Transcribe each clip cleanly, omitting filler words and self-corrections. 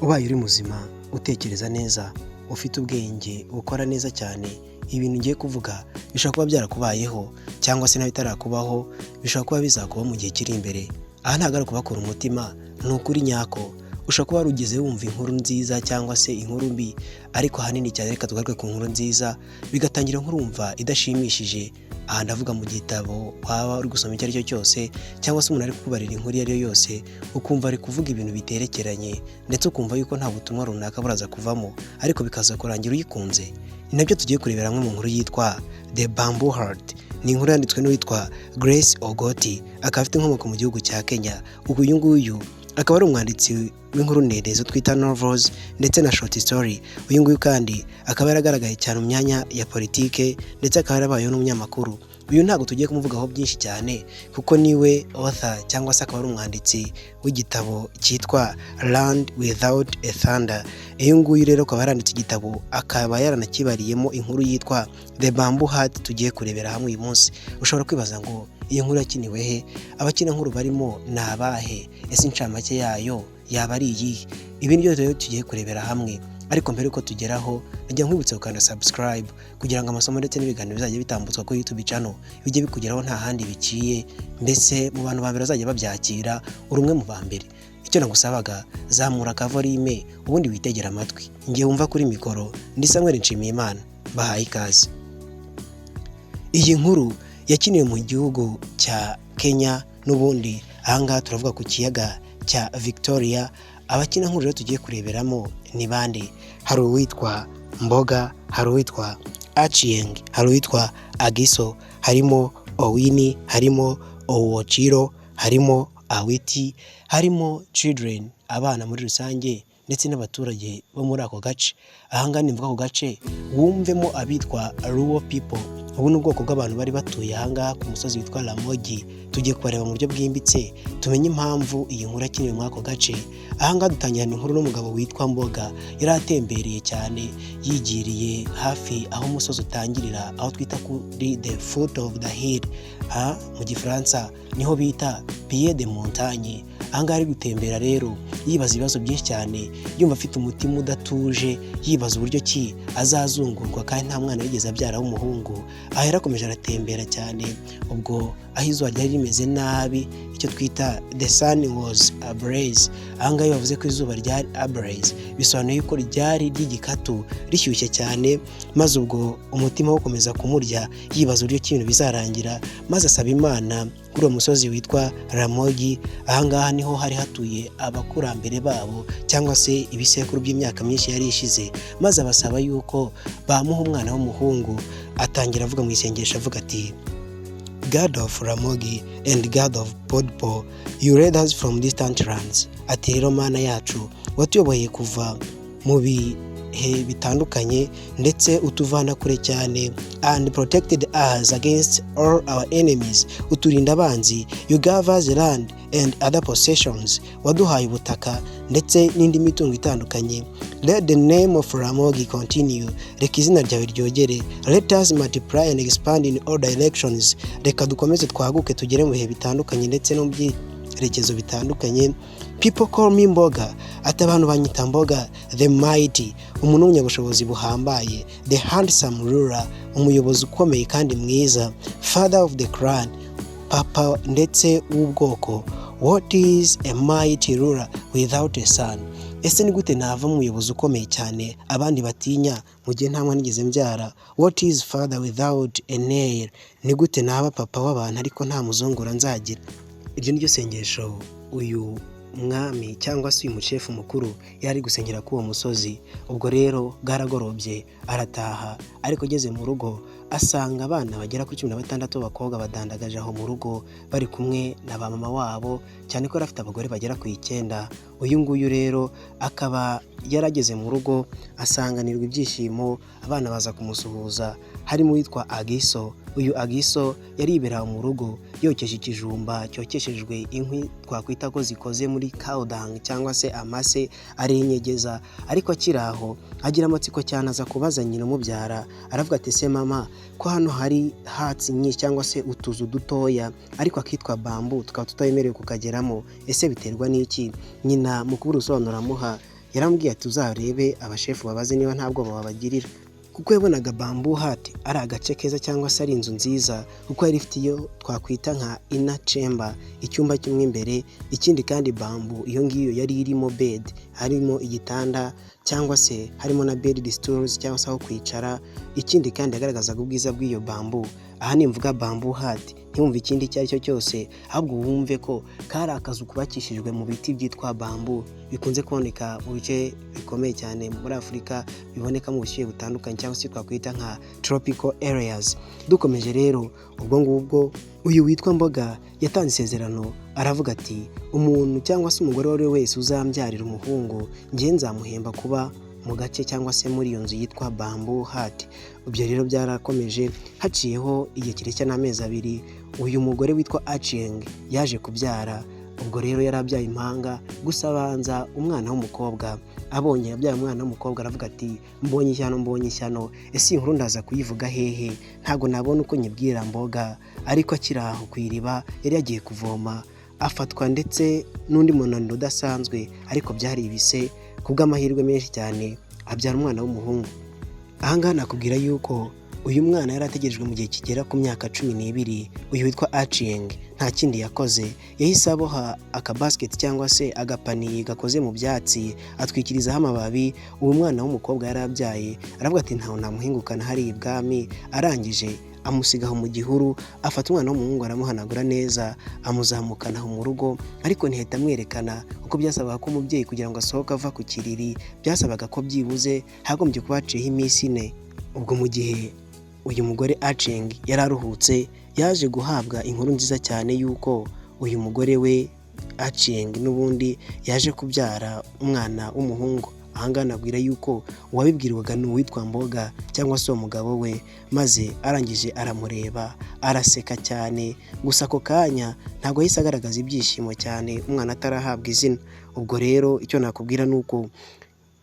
Ubaye uri muzima, utekereza neza, ufite ubwenge, ukora neza cyane, ibintu ngiye kuvuga bishobora kuba byarakubayeho cyangwa se nawe bitarakubaho, bishobora kuba bizakubaho mu gihe kiri imbere. Aha ntabwo ari ukubakura umutima, ni ukuri nyako. Ushobora kuba warugeze wumva inkuru nziza cyangwa se inkuru mbi, ariko ahanini cyane reka tugaruke ku nkuru nziza, bigatangira nkurumva idashimishije. Aha ndavuga mu gitabo waba uri gusoma icyo ari cyo cyose, cyangwa se umuntu ari kukubarira inkuru iyo ari yo yose, ukumva ari kuvuga ibintu biterekeranye, ndetse ukumva yuko nta butumwa runaka buraza kuvamo, ariko bikaza kurangira uyikunze. Ni nabyo tugiye kurebera hamwe mu nkuru yitwa The Bamboo Heart. Ni inkuru yanditswe n'uwitwa Grace Ogoti, akaba afite inkomoko mu gihugu cya Kenya. Uyu nguyu akaba ari umwanditsi w'inkuru ndende zo twita novels ndetse na short story. Uyu nguyu kandi akaba yaragaragaye cyane mu myanya ya politike, ndetse akaba yarabayeho n'umunyamakuru. Uyu ntabwo tugiye kumuvugaho byinshi cyane kuko niwe author cyangwa se akaba ari umwanditsi w'igitabo cyitwa Land Without a Thunder. Uyu nguyu rero akaba yaranditse igitabo, akaba yaranakibariyemo inkuru yitwa The Bamboo Heart tugiye kurebera hamwe uyu munsi. Ushobora kwibaza ngo iyi nkuru yakiniwe he? Abakina nkuru barimo ni abahe? Ese incamake yayo yaba ari iyihe? Ibi nibyo rero tugiye kurebera hamwe, ariko mbere yuko tugeraho najya nkwibutsa gukanda subscribe kugira ngo amasomo ndetse n'ibiganiro bizajya bitambutswa kuri YouTube channel bijye bikugeraho nta handi biciye, mbese mu bantu ba mbere bazajya babyakira, uri umwe mu ba mbere. Icyo nagusabaga, zamura akavorime ubundi witegera amatwi. Ngiye wumva kuri mikoro ndi Samuel Nshimiyimana, bahaye ikaze. Iyi nkuru yakiniwe mu gihugu cya Kenya, n'ubundi ahangaha turavuga ku kiyaga cya Victoria. Abakina nkuru rero tugiye kureberamo ni bande? Hari uwitwa Mboga, hari uwitwa Achieng, hari uwitwa Agiso, harimo Owini, harimo Owochiro, harimo Awiti, harimo Children, abana muri rusange, ndetse n'abaturage bo muri ako gace. Ahangaha nimvuga ako gace wumvemo abitwa Luo people. Ubu ni ubwoko bw'abantu bari batuye ahangaha ku musozi witwa Ramogi. Tugiye kubareba mu buryo bwimbitse tumenye impamvu iyi nkuru yakiniwe muri ako gace. Ahangaha dutangirana inkuru n'umugabo witwa Mboga. Yari atembereye cyane, yigiriye hafi aho umusozi utangirira, aho twita kuri the foot of the hill. Mu gifaransa niho bita pied de montagne. Ahangaha ari gutembera rero yibaza ibibazo byinshi cyane, yumva afite umutima udatuje, yibaza uburyo ki azazungurwa kandi nta mwana yigeze abyara w'umuhungu. Aha yarakomeje aratembera cyane, ubwo aho izuba ryari rimeze nabi, icyo twita the sun was ablaze. Ahangaha bavuze ko izuba ryari ablaze, bisobanuye ko ryari ry'igikatu, rishyushye cyane, maze ubwo umutima wo gukomeza kumurya, yibaza uburyo ki ibintu bizarangira, maze asaba Imana kuri uwo musozi witwa Ramogi. Ahangaha niho hari hatuye abakurambere babo cyangwa se ibisekuru by'imyaka myinshi yari ishize, maze abasaba yuko bamuha umwana w'umuhungu. Atangira avuga mu isengesho avuga ati, God of Ramogi and God of Podpo, you led us from distant lands. Ati rero Mana yacu, watuyoboye kuva mu bihe bitandukanye ndetse utuvana kure cyane, and protected us against all our enemies. Uturinda abanzi. You gave us land and other possessions. Waduhaye ubutaka ndetse n'indi mitungo itandukanye. Let the name of Ramogi continue. Reka izina ryawe ryogere. Let us multiply and expand in all directions. Reka dukomeze twaguke tugere mu bihe bitandukanye ndetse no mu byerekezo bitandukanye. People call me Mboga. Ati abantu banyita Mboga, the mighty, umuntu w'umunyabushobozi buhambaye, the handsome ruler, umuyobozi ukomeye kandi mwiza, father of the clan, papa ndetse w'ubwoko. What is a mighty ruler without a son? Ese ni gute nava mu muyobozi ukomeye cyane abandi batinya mu gihe nta mwana nigeze mbyara? What is father without an heir? Ni gute naba papa w'abantu ariko nta muzungura nzagira? Iryo niryo sengesho uyu mwami cyangwa se uyu mushefu mukuru yari gusengera ku uwo musozi. Ubwo rero bwaragorobye arataha, ariko ageze mu rugo asanga abana bagera kuri 16 b'abakobwa badandagaje aho mu rugo bari kumwe na ba mama wabo, cyane ko rafite abagore bagera ku 9. Uyu nguyu rero akaba yarageze mu rugo asanganirwa ibyishimo, abana baza kumusuhuza, harimo witwa Agiso. Uyu Agiso yaribera mu rugo yokeje ikijumba cyokeshejwe inkwi twakwita ko zikoze muri cow dung cyangwa se amase ari inyegeza, ariko akiraho agira amatsiko cyane aza kubaza nyina umubyara. Aravuga ati, se mama, ko hano hari hatsi nyinshi cyangwa se utuzu dutoya ariko akitwa bambu tukaba tutayemerewe kukageramo, ese biterwa n'iki? Nyina mu kubura usobanura amuha yaramubwiye ati uzarebe abashefu babaze niba nta bwoba babagirira, kuko yabonaga Bamboo Hut ari agace keza cyangwa se ari inzu nziza, kuko yari ifite iyo twakwita nka inner chamber, icyumba kimwe imbere. Ikindi kandi bamboo iyo ngiyo yari irimo bed, harimo igitanda cyangwa se harimo na bed stools cyangwa se aho kwicara. Ikindi kandi yagaragazaga ubwiza bw'iyo bamboo. Aha nimvuga Bamboo Hut ntiwumve ikindi icyo ari cyo cyose, ahubwo wumve ko kari akazu kubakishijwe mu biti byitwa bamboo, bikunze kuboneka mu bice bikomeye cyane muri Afurika, biboneka mu bushyuhe butandukanye cyangwa se twakwita nka tropical areas. Dukomeje rero, ubwo ngubwo uyu witwa Mboga yatanze isezerano, aravuga ati umuntu cyangwa se umugore uwo ari we wese uzambyarira umuhungu, njye nzamuhemba kuba mu gace cyangwa se muri iyo nzu yitwa Bamboo Hut. Ibyo rero byarakomeje, haciyeho igihe kirekire n'amezi 2, uyu mugore witwa Achieng yaje kubyara. Ubwo rero yari abyaye impanga, gusa abanza umwana w'umukobwa. Abonye yabyaye umwana w'umukobwa aravuga ati mbonye ishyano, ese inkuru ndaza kuyivuga hehe, ntago nabona uko nyibwira Mboga. Ariko akiri aho ku iriba yari yagiye kuvoma, afatwa ndetse n'undi munaniro udasanzwe, ariko byari ibise. Kubw'amahirwe menshi cyane abyara umwana w'umuhungu. Ahangaha nakubwira yuko uyu mwana yari ategerejwe mu gihe kigera ku myaka 12. Uyu witwa Achieng nta kindi yakoze, yahise aboha akabasket cyangwa se agapaniye gakoze mu byatsi, atwikirizaho amababi. Uwo mwana w'umukobwa yari abyaye aravuga ati ntawe namuhingukana hari ibwami. Arangije amusigaho mu gihuru, afata umwana w'umuhungu aramuhanagura neza, amuzamukana mu rugo. Ariko ntihita amwerekana, kuko byasabaga ko umubyeyi kugira ngo asohoke ava ku kiriri, byasabaga ko byibuze hagombye kuba haciyeho iminsi 4. Ubwo mu gihe uyu mugore Achieng yari aruhutse, yaje guhabwa inkuru nziza cyane yuko uyu mugore we Achieng n'ubundi yaje kubyara umwana w'umuhungu. Ahangaha nabwira yuko uwabibwirwaga ni uwitwa Mboga cyangwa se umugabo we, maze arangije aramureba araseka cyane. Gusa ako kanya ntabwo yahise agaragaza ibyishimo cyane, umwana atarahabwa izina. Ubwo rero icyo nakubwira ni uko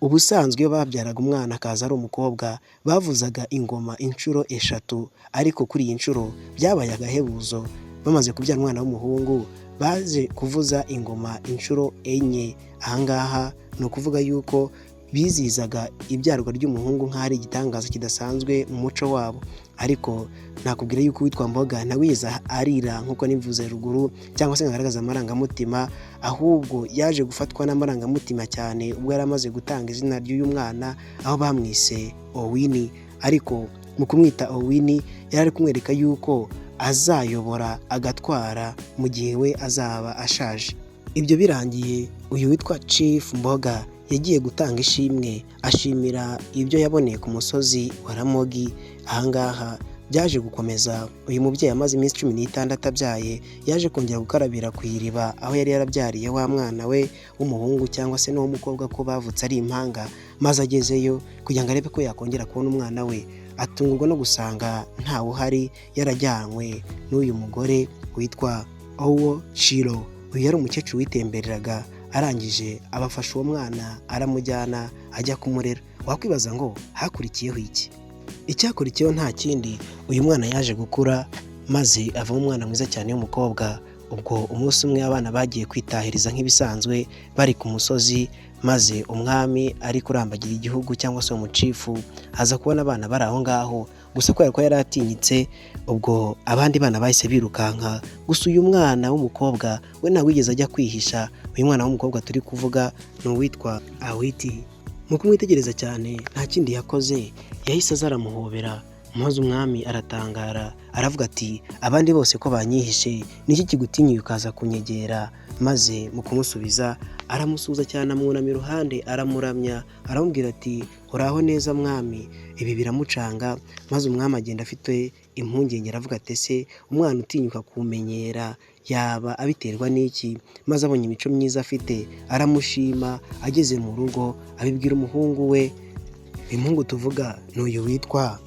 ubusanzwe iyo babyaraga umwana akaza ari umukobwa, bavuzaga ingoma inshuro 3, ariko kuri iyi nshuro byabaye agahebuzo. Bamaze kubyara umwana w'umuhungu baje kuvuza ingoma inshuro 4. Ahangaha ni ukuvuga yuko bizizaga ibyarwa ry'umuhungu nk'ari igitangaza kidasanzwe mu muco wabo. Ariko nakubwira yuko witwa Mboga ntawiza arira nk'uko nivuze ruguru cyangwa se ngaragaza amarangamutima, ahubwo yaje gufatwa n'amarangamutima cyane ubwo yari amaze gutanga izina ry'uyu mwana, aho bamwise Owini. Ariko mu kumwita Owini yari ari kumwereka yuko azayobora agatwara mu gihe we azaba ashaje. Ibyo birangiye, uyu witwa Chief Mboga yagiye gutanga ishimwe, ashimira ibyo yaboneye ku musozi wa Ramogi. Ahangaha byaje gukomeza, uyu mubyeyi amaze iminsi 16 abyaye, yaje kongera gukarabira ku iriba aho yari yarabyariye wa mwana we w'umuhungu cyangwa se n'uw'umukobwa ko bavutse ari impanga. Maze agezeyo kugira ngo arebe ko yakongera kubona umwana we, atungurwa no gusanga ntawe uhari, yarajyanywe n'uyu mugore witwa Owo Shiro. Uyu yari umukecuru witembereraga, arangije abafasha uwo mwana aramujyana ajya kumurera. Wakwibaza ngo hakurikiyeho iki? Icyakurikiyeho nta kindi, uyu mwana yaje gukura maze avamo umwana mwiza cyane w'umukobwa. Ubwo umunsi umwe abana bagiye kwitahiriza nk'ibisanzwe bari ku musozi, maze umwami ari kurambagira igihugu cyangwa se umucifu aza kubona abana bari aho ngaho. Gusa kubera ko yari atinyitse, ubwo abandi bana bahise birukanka. Gusa uyu mwana w'umukobwa we nta wigeze ajya kwihisha. Uyu mwana w'umukobwa turi kuvuga ni uwitwa Awiti. Mu kumwitegereza cyane nta kindi yakoze, yahise azaramuhobera. Maze umwami aratangara, aravuga ati abandi bose ko banyihishe, niki kigutinyuye ukaza kunyegera? Maze mu kumusubiza aramusuza cyane, amwunamira iruhande aramuramya, aramubwira ati uraho neza mwami. Ibi biramucanga, maze umwami agenda afite impungenge, aravuga ati ese umwana utinyuka kumenyera yaba abiterwa n'iki? Maze abonye imico myiza afite aramushima. Ageze mu rugo abibwira umuhungu we. Umuhungu tuvuga ni uyu witwa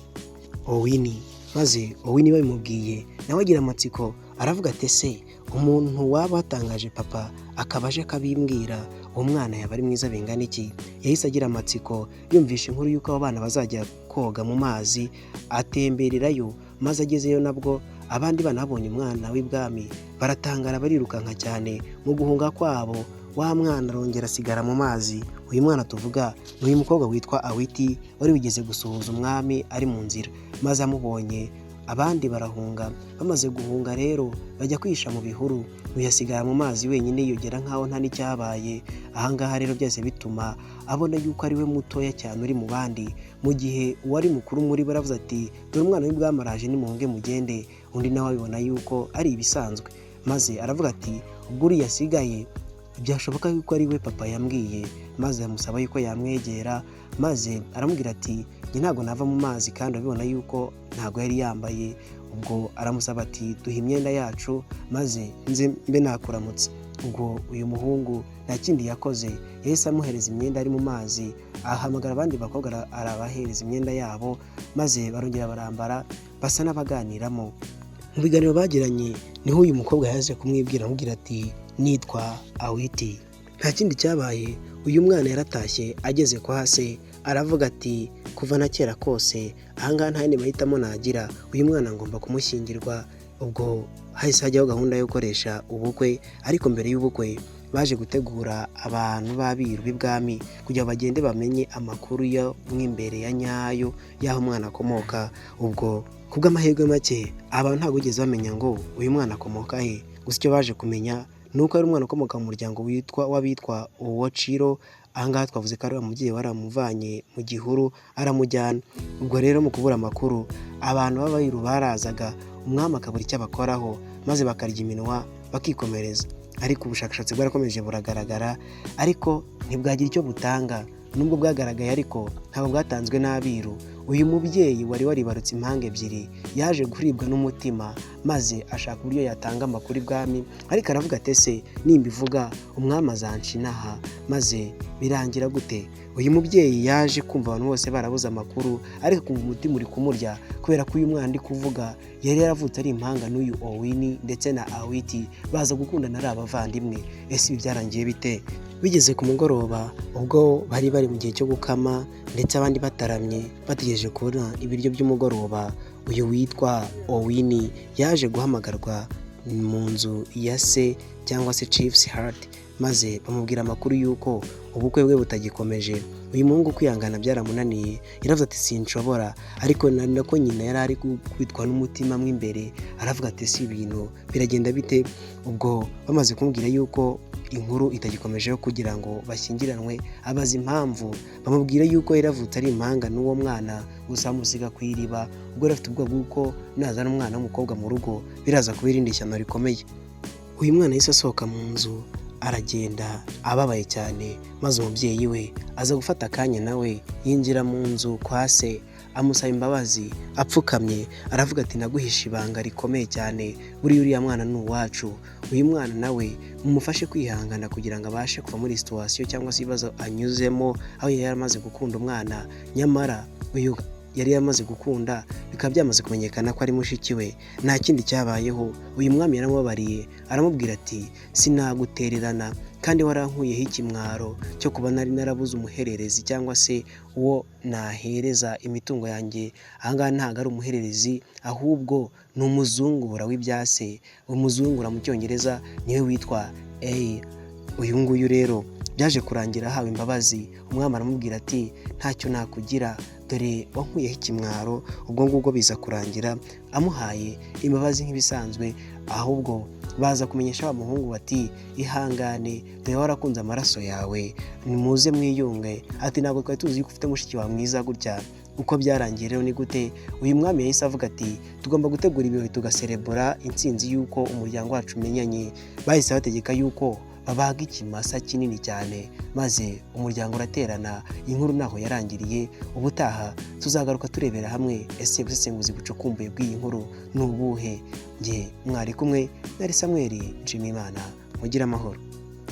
Owini. Maze Owini babimubwiye nawe agira amatsiko, aravuga ati ese umuntu waba watangaje papa akaba aje akabimbwira, uwo mwana yaba ari mwiza bingana iki? Yahise agira amatsiko, yumvisha inkuru y'uko abo bana bazajya koga mu mazi, atembererayo. Maze agezeyo nabwo abandi bana babonye umwana w'ibwami baratangara, barirukanka cyane. Mu guhunga kwabo wa mwana arongera asigara mu mazi. Uyu mwana tuvuga ni uyu mukobwa witwa Awiti wari wigeze gusuhuza umwami ari mu nzira, maze amubonye abandi barahunga. Bamaze guhunga rero bajya kwihisha mu bihuru, uyu asigara mu mazi wenyine yiyogera nkaho nta n'icyabaye. Ahangaha rero byose bituma abona yuko ari we mutoya cyane uri mu bandi, mu gihe uwari mukuru muri bo aravuze ati dore umwana w'ibwami araje, nimuhunge mugende. Undi nawe abibona yuko ari ibisanzwe, maze aravuga ati ubwo uriya asigaye byashoboka yuko ari we papa yambwiye, maze amusaba yuko yamwegera, maze aramubwira ati njye ntabwo nava mu mazi kandi abibona yuko ntabwo yari yambaye. Ubwo aramusaba ati duhe imyenda yacu maze nze mbe nakuramutse. Ubwo uyu muhungu nta kindi yakoze, yahise amuhereza imyenda ari mu mazi, ahamagara abandi bakobwa arabahereza imyenda yabo, maze barongera barambara basa n'abaganiramo. Mu biganiro bagiranye niho uyu mukobwa yaje kumwibwira amubwira ati nitwa Awiti. Nta kindi cyabaye, uyu mwana yaratashye ageze kwa se aravuga ati kuva na kera kose ahangaha nta yandi mahitamo nagira, uyu mwana ngomba kumushyingirwa. Ubwo hahise hajyaho gahunda yo gukoresha ubukwe, ariko mbere y'ubukwe baje gutegura abantu b'abiru b'ibwami kugira ngo bagende bamenye amakuru yo mw'imbere ya nyayo y'aho umwana akomoka. Ubwo kubw'amahirwe make abantu ntabwo bigeze bamenya ngo uyu mwana akomoka he, gusa icyo baje kumenya ni uko ari umwana ukomoka mu muryango w'abitwa Uwociro. Ahangaha twavuze ko ari umubyeyi waramuvanye mu gihuru aramujyana. Ubwo rero mu kubura amakuru abantu b'abiru barazaga, umwami akabura icyo abakoraho maze bakarya iminwa bakikomereza. Ariko ubushakashatsi bwarakomeje buragaragara, ariko ntibwagira icyo butanga. Nubwo bwagaragaye ariko ntabwo bwatanzwe n'abiru. Uyu mubyeyi wari waribarutse impanga ebyiri yaje kuribwa n'umutima, maze ashaka uburyo yatanga amakuru ibwami, ariko aravuga ati ese nimbivuga umwami azanca inaha, maze birangira gute? Uyu mubyeyi yaje kumva abantu bose barabuze amakuru, ariko kumva umutima uri kumurya kubera ko uyu mwana ndi kuvuga yari yaravutse ari impanga n'uyu Owini ndetse na Awiti, baza gukundana ari abavandimwe. Ese ibi byarangiye bite? Bigeze ku mugoroba ubwo bari mu gihe cyo gukama ndetse abandi bataramye bategereje kubona ibiryo by'umugoroba, uyu witwa Owini yaje guhamagarwa mu nzu ya se cyangwa se Chief's Heart, maze bamubwira amakuru y'uko ubukwe bwe butagikomeje. Uyu muhungu kwihangana byaramunaniye, yaravuze ati sinshobora, ariko nako nyina yari ari kwitwa n'umutima mw'imbere, aravuga ati si ibintu biragenda bite? Ubwo bamaze kumubwira y'uko inkuru itagikomejeho kugira ngo bashyingiranwe, abaza impamvu, bamubwira y'uko yaravutse ari impanga n'uwo mwana gusa amusiga ku iriba. Ubwo yari afite ubwoba bw'uko nazana umwana w'umukobwa mu rugo biraza kuba irindi shyano rikomeye. Uyu mwana yahise asohoka mu nzu aragenda ababaye cyane, maze umubyeyi we aza gufata akanya nawe yinjira mu nzu kwa se amusaba imbabazi apfukamye, aravuga ati naguhisha ibanga rikomeye cyane, buriya uriya mwana ni uwacu. Uyu mwana nawe mumufashe kwihangana kugira ngo abashe kuva muri situation cyangwa se ibibazo anyuzemo, aho yari yaramaze gukunda umwana, nyamara uyu yari yamaze gukunda bikaba byamaze kumenyekana ko ari mushiki we. Nta kindi cyabayeho, uyu mwami yaramubabariye aramubwira ati sinagutererana kandi warankuyeho ikimwaro cyo kuba nari narabuze umuhererezi cyangwa se uwo nahereza imitungo yanjye. Ahangaha ntabwo ari umuhererezi ahubwo ni umuzungura w'ibyase. Umuzungura mu cyongereza niwe witwa uyu nguyu rero byaje kurangira ahawe imbabazi. Umwami aramubwira ati ntacyo nakugira, dore wankuyeho ikimwaro. Ubwo ngubwo biza kurangira amuhaye imbabazi nk'ibisanzwe, ahubwo baza kumenyesha wa muhungu bati ihangane, dore warakunze amaraso yawe, nimuze mwiyunge. Ati ntabwo twari tuzi ko ufite mushiki wawe mwiza gutya. Uko byarangiye rero ni gute? Uyu mwami yahise avuga ati tugomba gutegura ibirori tugaserebura intsinzi y'uko umuryango wacu umenyanye. Bahise bategeka y'uko babaga ikimasa kinini cyane, maze umuryango uraterana. Inkuru naho yarangiriye. Ubutaha tuzagaruka turebera hamwe ese ubusesenguzi bucukumbuye bw'iyi nkuru ni ubuhe. Njye mwari kumwe nari Samuel Nshimiyimana, mugire amahoro.